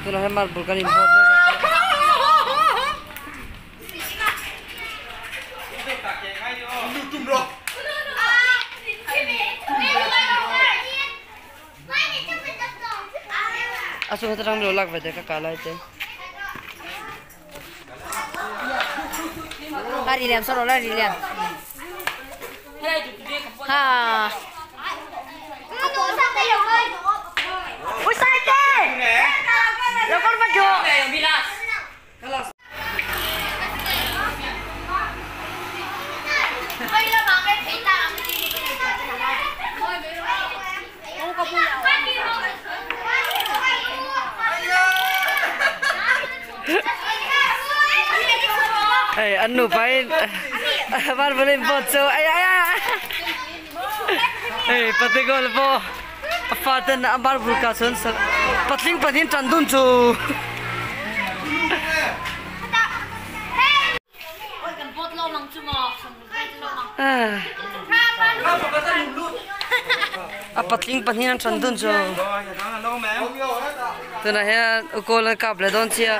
tu na mar bulkan import le asu hatrang lo lak vete ka kala ite hari liam soro la liam ha ui sai te lo con maju hey anu pain bar boleh foto ay hey pati gol po fatan bar bulkason patling patin tandun chu patling patin tandun chu tu na he ukol kap le don chia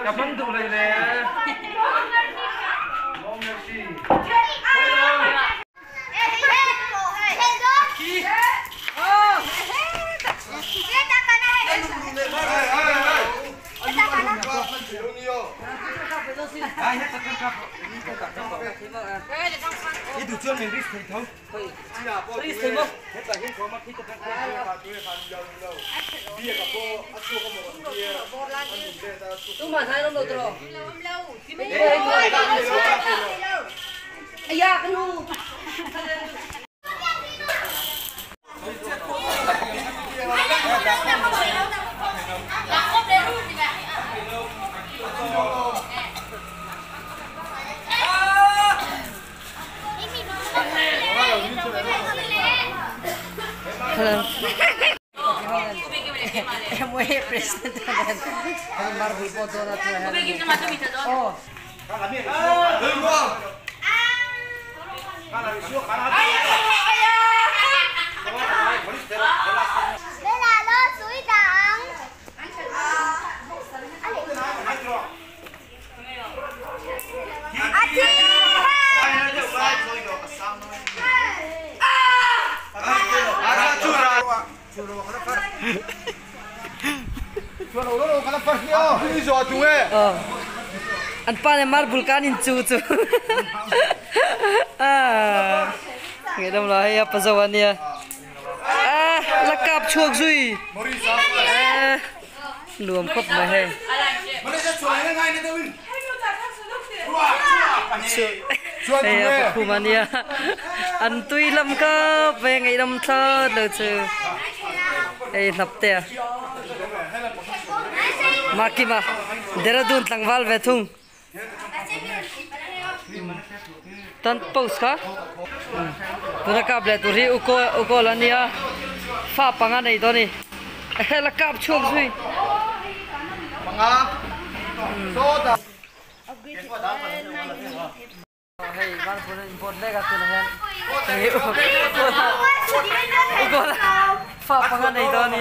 kapan tuh lagi itu jual meris tahu meris tahu kita ini kau mak kita kan dia kapo asu kamu dia tu mana yang lo terus ayah kenu Muy presente. Mar foto na tu. Oh. An pa mar bulkan in chu chu ngedam la ya pazawania lakap chuak zui luom khop ma he ya pumania an tui lam ka ve ngai ram tha de chu ei napte makima deradun tlangwal ve thung tan post ka tuna kable turi uko lania fa panga nei to ni hela kap chuak zui panga so da hey var pura import le ga tuna han uko fa panga nei to ni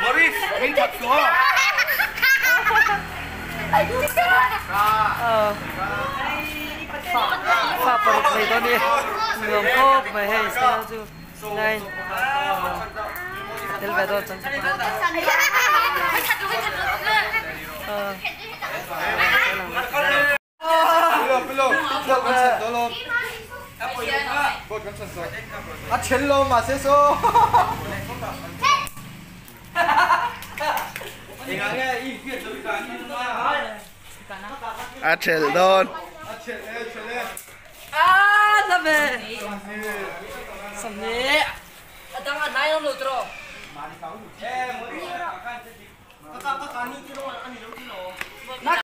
Morris, min thật xuống. Pháp bật này đó đi. Ngưỡng khốp mày hay sao chứ? Này. Đến về thôi chẳng. 첼로 마세서 첼돈 사베 삼네 당아 나이는 로트로